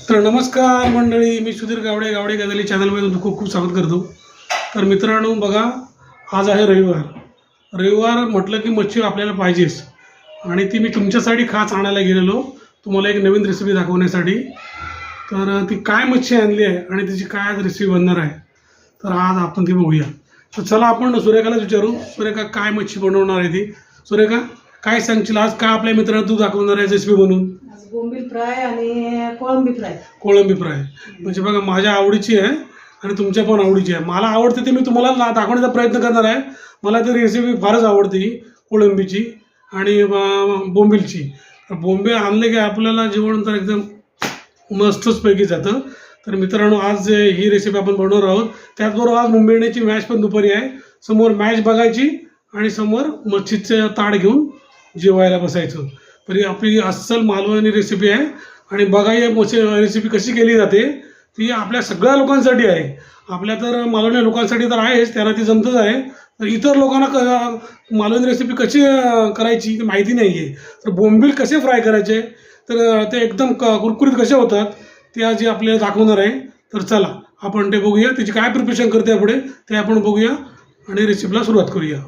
तर नमस्कार मंडळी, मी सुधीर गावडे गावडे गजाली चॅनलमध्ये तुमचं खूप खूप स्वागत करतो. तर मित्रांनो बघा, आज आहे रविवार म्हटलं की मच्छी आपल्याला पाहिजेच. आणि ती मी तुमच्यासाठी खास आणायला गेलेलो तुम्हाला एक नवीन रेसिपी दाखवण्यासाठी. तर ती काय मच्छी आणली आहे आणि तिची काय आज रेसिपी बनणार आहे, तर आज आपण ती बघूया. तर चला आपण सुरेखालाच विचारू. सुरेखा, काय मच्छी बनवणार आहे ती? सुरेखा, काय सांगशील आज काय आपल्या मित्रांना तू दाखवणार आहे रेसिपी बनवून? बोंबील फ्राय आणि कोळंबी फ्राय. कोळंबी फ्राय म्हणजे बघा माझ्या आवडीची आहे आणि तुमच्या पण आवडीची आहे. मला आवडते ते मी तुम्हाला दाखवण्याचा प्रयत्न करणार आहे. मला ती रेसिपी फारच आवडते, कोळंबीची आणि बोंबीलची. बोंबील आणले की आपल्याला जेवण तर एकदम मस्तच पैकी जातं. तर मित्रांनो, आज ही रेसिपी आपण बनवणार आहोत. त्याचबरोबर आज मुंबईची मॅच पण दुपारी आहे. समोर मॅच बघायची आणि समोर मच्छीचं ताट घेऊन जेवायला बसायचं. तरी आपली अस्सल मालवणी रेसिपी आहे. आणि बघा या रेसिपी कशी केली जाते. ती आपल्या सगळ्या लोकांसाठी आहे. आपल्या तर मालवणी लोकांसाठी तर आहेच, त्यांना ती जमतच आहे. तर इतर लोकांना मालवणी रेसिपी कशी करायची ती माहिती नाही आहे. तर बोंबील कसे फ्राय करायचे, तर ते एकदम कुरकुरीत कसे होतात ते आज आपल्याला दाखवणार आहे. तर चला आपण ते बघूया. त्याची काय प्रिपरेशन करते पुढे ते आपण बघूया आणि रेसिपीला सुरुवात करूया.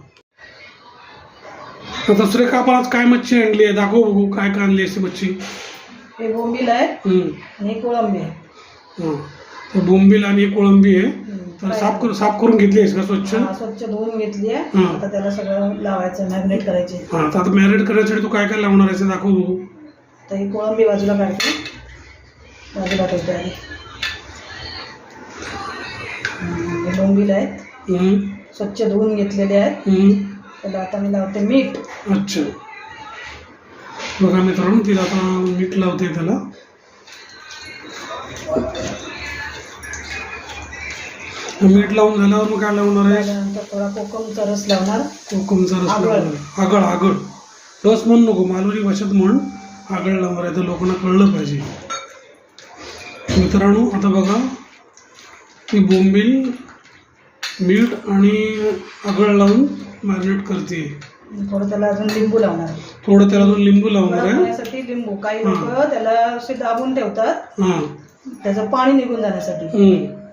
तर दुसरे का आपण आज काय मच्छी आणली आहे दाखव बघू. काय काय आणली अशी मच्छी? हे बोंबील आहे आणि कोळंबी आहे. तर बोंबील आणि कोळंबी आहे. तर साफ करून घेतली आहेस का स्वच्छ? स्वच्छ धुवून घेतली आहे. आता त्याला सगळं लावायचं, मॅरिनेट करायचे. हां, तर आता मॅरिनेट करण्यासाठी तू काय काय लावणार आहे दाखव बघू. तर ही कोळंबी बाजूला काढते, बाजूला ठेवते आधी. हे बोंबील आहेत, स्वच्छ धुवून घेतलेले आहेत. त्याला आता मी लावते मीठ. अच्छा, बघा मित्रांनो, तिला आता मीठ लावते. त्याला मीठ लावून झाल्यावर मग काय लावणार आहे? त्यानंतर थोडा कोकमचा रस लावणार. कोकमचा रस लावणार. आगळ रस म्हणू नको, मालवणी भाषेत म्हण आगळ लावणार आहे. तर लोकांना कळलं पाहिजे. मित्रांनो आता बघा, ती बोंबील मीठ आणि आगळ लावून मॅरिनेट करते. थोडं त्याला अजून लिंबू लावणार. लिंबू लावणार आहे. त्यासाठी लिंबू, काही लोक त्याला असे दाबून ठेवतात त्याचं पाणी निघून जाण्यासाठी.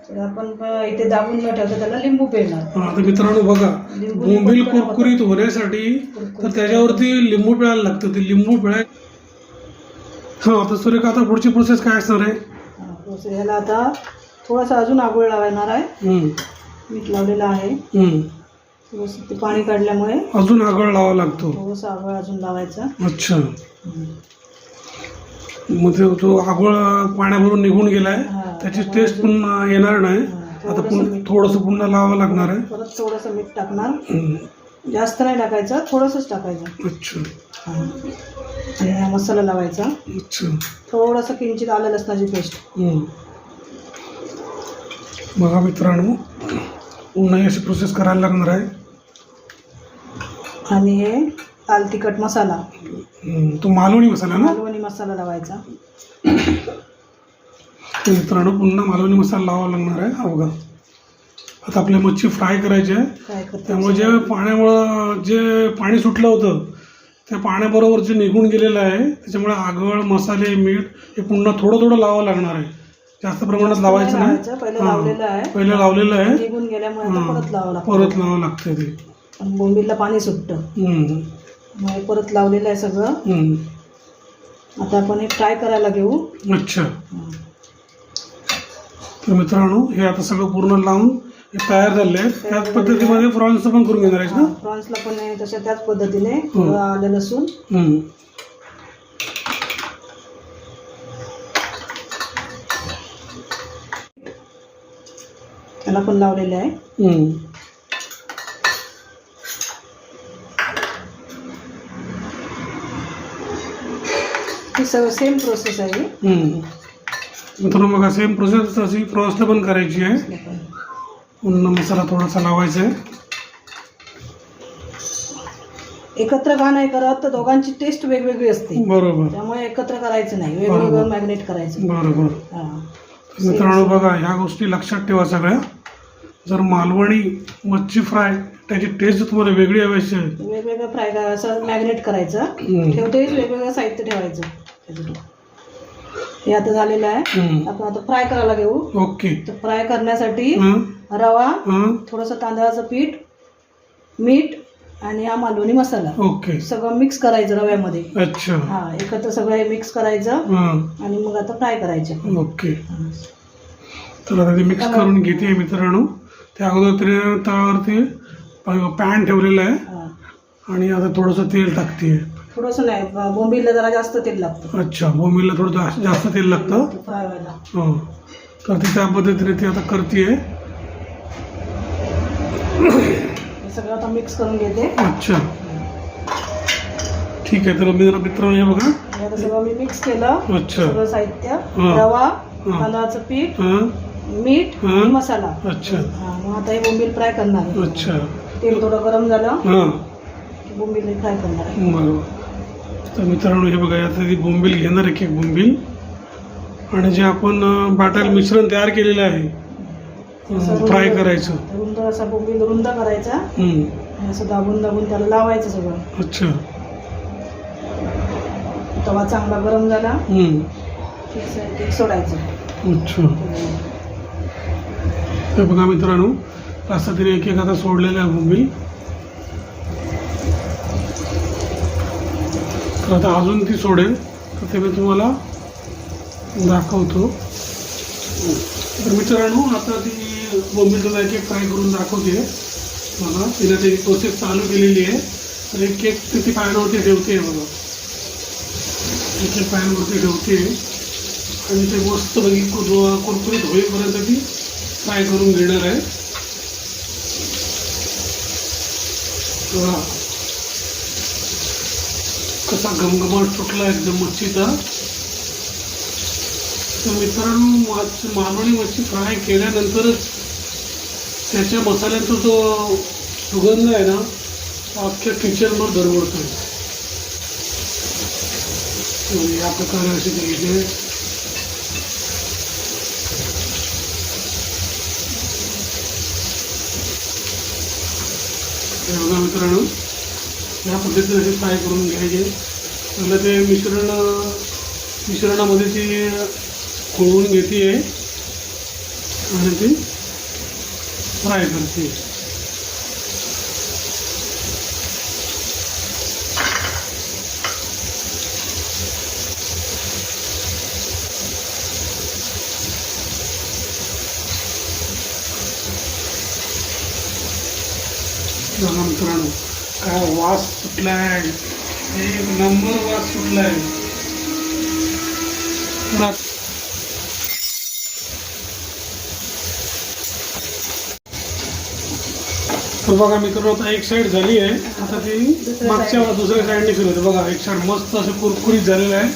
तर आपण इथे दाबून न ठेवता त्याला लिंबू पिळणार. तर मित्रांनो बघा, बोंबील कुरकुरीत होण्यासाठी तर त्याच्यावरती लिंबू पिळायला लागतं. ते लिंबू पिळाय. तर सुरेखा, आता पुढची प्रोसेस काय असणार आहे? ह्याला आता थोडासा अजून आगोळ लावणार आहे. मीठ लावलेलं आहे. थोडंसं ते पाणी काढल्यामुळे अजून आगळ लावा लागतो. थोडंसं आगळ अजून लावायचा. अच्छा, मग तो आगळ पाण्याभरून निघून गेलाय, त्याची टेस्ट पुन्हा येणार नाही. आता थोडंसं पुन्हा लावावं लागणार आहे. परत थोडंसं मीठ टाकणार. जास्त नाही टाकायचं, थोडंसंच टाकायचं. अच्छा, आणि हा मसाला लावायचा. अच्छा, थोडंसं किंचित आलं लसणाची पेस्ट. बघा मित्रांनो, पुन्हा अशी प्रोसेस करायला लागणार आहे. आणि हे लाल तिखट मसाला, तो मालवणी मसाला ना? मालवणी मसाला लावायचा. मित्रांनो, पुन्हा मालवणी मसाला लावावा लागणार आहे. हा बघा, आता आपल्या मच्छी फ्राय करायची आहे. त्यामुळे जे पाण्यामुळं जे पाणी सुटलं होतं त्या पाण्याबरोबर जे निघून गेलेलं आहे, त्याच्यामुळे आगळ, मसाले, मीठ हे पुन्हा थोडं थोडं लावावं लागणार आहे. जास्त प्रमाणात लावायचं नाही. पहिलं लावलेलं आहे, निघून गेल्यामुळे परत लावावं लागतं. ते बोंबीलला पाणी सुटतं, परत लावलेलं आहे सगळं. आता आपण हे फ्राय करायला घेऊ. अच्छा, तर मित्रांनो, हे आता सगळं पूर्ण लावून हे तयार झाले आहे. त्याच पद्धतीमध्ये प्रॉन्सचं पण करून घेणार आहेस ना? प्रॉन्सला पण तशा त्याच पद्धतीने आलं लसूण. त्याला पण लावलेले आहे. ही सगळं सेम प्रोसेस आहे. मित्रांनो बघा, सेम प्रोसेस अशी प्रॉन्सला पण करायची आहे. पुन्हा मसाला थोडासा लावायचा आहे. एकत्र का नाही करत, तर दोघांची टेस्ट वेगवेगळी असते. बरोबर, त्यामुळे एकत्र करायचं नाही, वेगवेगळं मॅरिनेट करायचं. बरोबर. मित्रांनो बघा, ह्या गोष्टी लक्षात ठेवा सगळ्या. जर मालवणी मच्छी फ्राय त्याची टेस्ट तुम्हाला वेगळी हवी असेल, वेगवेगळं फ्राय असं मॅरिनेट करायचं. ठेवते वेगवेगळं साहित्य ठेवायचं. हे आता झालेलं आहे. हं. आपण आता फ्राय करायला घेऊ. ओके. तर फ्राय करण्यासाठी हं. रवा, हं. थोडंसं तांदळाचं पीठ, मीठ आणि हा मालवणी मसाला ओके. सगळं मिक्स करायचं रव्यामध्ये. अच्छा. हा एकत्र सगळं हे मिक्स करायचं हं. आणि मग आता फ्राय करायचं. ओके. तर आता ते मिक्स करून घेते मित्रांनो. त्या अगोदर त्यावरती पॅन ठेवलेला आहे हा. आणि आता थोडंसं तेल टाकते. थोडंसं नाही, बोंबीला जरा जास्त तेल लागतं अच्छा, बोंबीला थोडं जास्त तेल लागतं. फ्राय व्हायला. हो. तर ती त्या पद्धतीने ती आता करते. हे सगळं आता मिक्स करून घेते. अच्छा, ठीक आहे. तर मित्रांनो हे बघा, हे आता सगळं मी मिक्स केलं. अच्छा. सगळं साहित्य, हा. रवा, हा. तांदळाचं पीठ, हां. मीठ हा. आणि मसाला. अच्छा. हा, मग आता हे बोंबील फ्राय करणार आहे. अच्छा. तेल थोडं गरम झालं हां. की बोंबील फ्राय करणार आहे. बरोबर. तर मित्रांनो हे बघा, आता ती बोंबील घेणार आहे, एक बोंबील, आणि जे आपण बाटायला मिश्रण तयार केलेलं आहे फ्राय करायचं. रुंद असा बोंबील रुंद करायचा हं. आणि असं दाबून दाबून त्याला लावायचं सगळं. अच्छा. तवा चांगला गरम झाला हं. की सोडायचं. अच्छा. हे बघा मित्रांनो, असं तरी एक आता सोडलेलं आहे बोंबील. तर आता अजून ती सोडेल, तर ते मी तुम्हाला दाखवतो. तर मित्रांनो, आता ती बोंबील तुला एक फ्राय करून दाखवते. बघा, तिने त्याची प्रोसेस चालू केलेली आहे. तर एक केक ती पॅनवरती ठेवते. बघा, एक पॅनवरती ठेवते आणि ते मस्त कुरकुरीत होईपर्यंत ती फ्राय करून घेणार आहे. बघा कसा घमघमाट सुटला एकदम मच्छीचा. तर मित्रांनो, मालवणी मच्छी फ्राय केल्यानंतरच त्याच्या मसाल्याचा जो सुगंध आहे ना, अख्ख्या किचनवर दरवळतोय. या प्रकारे असे घ्यायचे. बघा मित्रांनो, या पद्धतीने असे फ्राय करून घ्यायचे. पहिलं ते मिश्रणामध्ये ती खोळून घेते आणि ती फ्राय करते. बघा मित्रांनो, काय वास सुटलाय, एक नंबर वास सुटलाय. तर बघा मित्रांनो, आता एक साईड झाली आहे. आता ती मागच्या दुसऱ्या साईडने फिरवते. बघा, एक साईड मस्त असं कुरकुरीत झालेलं आहे.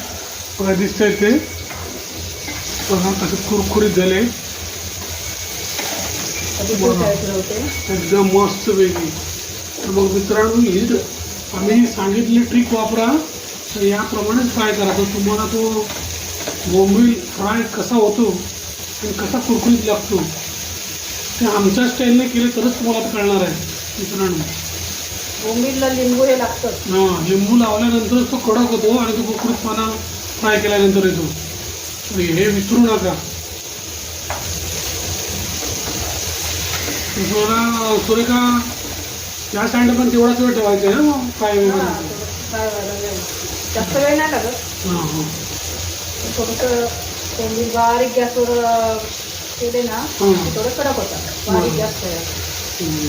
बघा दिसतंय ते. बघा कसं कुरकुरीत झाले, एकदम मस्त वेगळी. तर मग मित्रांनो, ही आम्ही सांगितली ट्रिक वापरा, तर याप्रमाणेच फ्राय करा. तर तुम्हाला तो बोंबील फ्राय कसा होतो आणि कसा कुरकुरीत लागतो ते आमच्या स्टाईलने केले तरच तुम्हाला कळणार आहे मित्रांनो. बोंबीलला लिंबू हे लागतं. हां, लिंबू लावल्यानंतरच तो कडक होतो आणि तो कुरकुरीतपणा फ्राय केल्यानंतर येतो. हे विसरू नका. सुरेखा, या साईडला पण तेवढाच वेळ ठेवायचा आहे ना फ्राय वगैरे. फ्राय व्हायला वेळ जास्त वेळ नाही लागत. हां हां. थोडंसं बोंबील बारीक गॅसवर केले ना, थोडं कडक होतात. बारीक गॅस करायचा,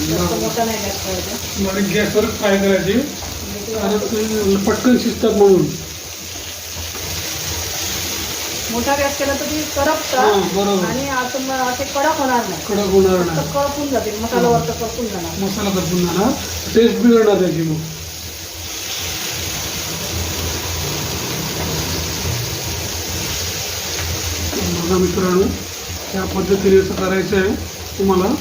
जास्त मोठा नाही गॅस करायचा. बारीक गॅसवर फ्राय करायचे, कारण पटकन शिजतात म्हणून. मोठा गॅस केला तर ती करपतात बरोबर, आणि असं असे कडक होणार नाही. कडक होणार नाही, करपून जातील. मसाला वरचा करपून जाणार, मसाला करपून जाणार, टेस्ट बिघडणार त्याची. मग बघा मित्रांनो, त्या पद्धतीने असं करायचं आहे तुम्हाला.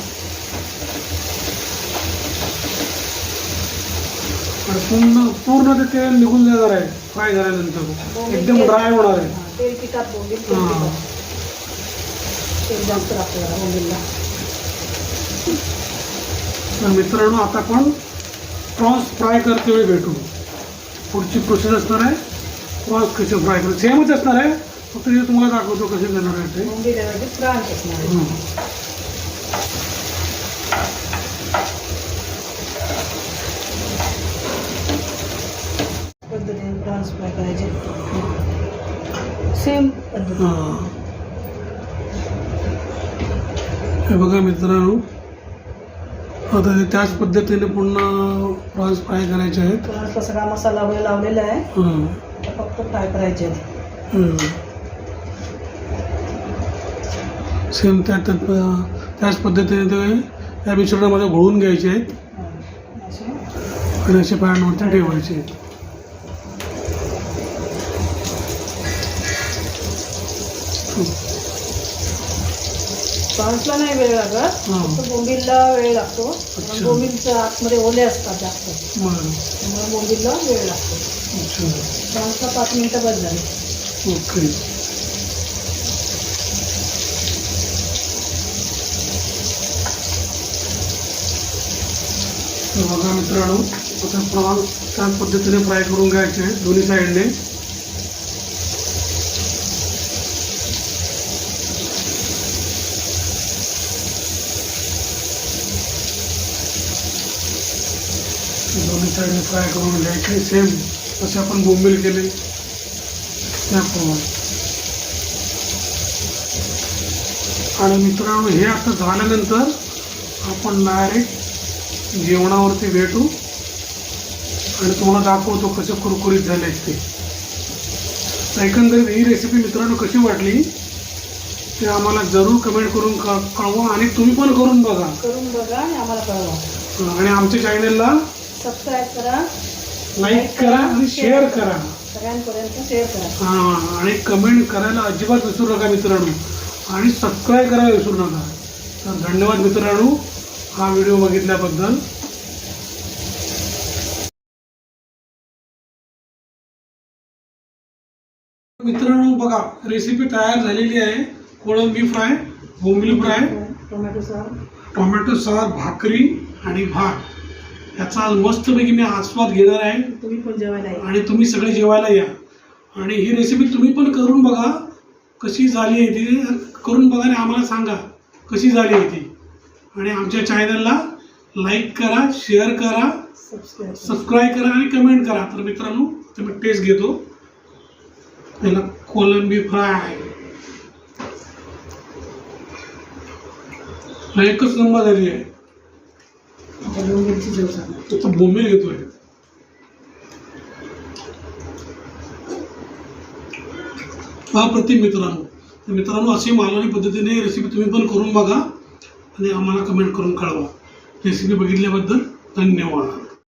पूर्ण ते तेल निघून जाणार आहे फ्राय झाल्यानंतर, एकदम ड्राय होणार आहे. तेल पिठात बोंबील तेल जास्त लागतं बोंबीलला. तर मित्रांनो, आता आपण प्रॉन्स फ्राय करते वेळी भेटू. पुढची प्रोसेस असणार आहे प्रॉन्स कसे फ्राय करायचे. सेमच असणार आहे, फक्त हे तुम्हाला दाखवतो कसे करणार आहे ते. बोंबील ऐवजी प्रॉन्स असणार आहे. हं. पद्धतीने प्रॉन्स फ्राय करायचे सेम पद्धती. हां. हे बघा मित्रांनो, आता ते त्याच पद्धतीने पुन्हा प्रॉन्स फ्राय करायचे आहेत. प्रॉन्सला सगळा मसाला वगैरे लावलेला आहे. हं. आता फक्त फ्राय करायचे आहेत. हं. सेम त्याच पद्धतीने ते या मिश्रणामध्ये घोळून घ्यायचे आहेत असे आणि असे पॅनवरती ठेवायचे आहेत. प्रॉन्सला नाही वेळ लागत, हां. फक्त बोंबीलला वेळ लागतो. अच्छा. बोंबीलच्या आतमध्ये ओले असतात जास्त, बरं. त्यामुळे बोंबीलला वेळ लागतो. अच्छा. प्रॉन्सला 5 मिनिटं बस झाली. ओके. तर बघा मित्रांनो, आता प्रॉन्स त्याच पद्धतीने फ्राय करून घ्यायचे आहेत दोन्ही साईडने. दोन्ही साईडने फ्राय करून घ्यायचे सेम जसे आपण बोंबील केले त्याप्रमाणे. आणि मित्रांनो, हे आता झाल्यानंतर आपण डायरेक्ट जेवणावरती भेटू आणि तुम्हाला दाखवतो कसे कुरकुरीत झाले ते. तर एकंदरीत ही रेसिपी मित्रांनो कशी वाटली ते आम्हाला जरूर कमेंट करून कळवा आणि तुम्ही पण करून बघा आणि आम्हाला कळवा. आणि आमच्या चॅनलला सबस्क्राईब करा, लाईक करा आणि शेअर करा. सगळ्यांपर्यंत शेअर करा. हां, आणि कमेंट करायला अजिबात विसरू नका मित्रांनो, आणि सबस्क्राईब करायला विसरू नका. तर धन्यवाद मित्रांनो हा व्हिडिओ बघितल्याबद्दल. मित्रांनो बघा, रेसिपी तयार झालेली आहे. कोळंबी फ्राय, बोंबील fry, tomato sauce, tomato sauce, भाकरी आणि भात याचा आज मस्तपैकी मी आस्वाद घेणार आहे. तुम्ही पण जेवायला या. आणि तुम्ही सगळे जेवायला या. आणि ही रेसिपी तुम्ही पण करून बघा कशी झाली आहे ती. करून बघा आणि आम्हाला सांगा कशी झाली आहे ती. आणि आमच्या चॅनलला लाईक करा, शेअर करा, सबस्क्राईब करा आणि कमेंट करा. तर मित्रांनो, तुम्ही टेस्ट घेतो त्याला. कोलंबी फ्राय एकच नंबर झाली आहे. आता बोंबील घेतोय. अप्रतिम मित्रांनो. तर मित्रांनो, अशी मालवणी पद्धतीने रेसिपी तुम्ही पण करून बघा आणि आम्हाला कमेंट करून कळवा. रेसिपी बघितल्याबद्दल धन्यवाद.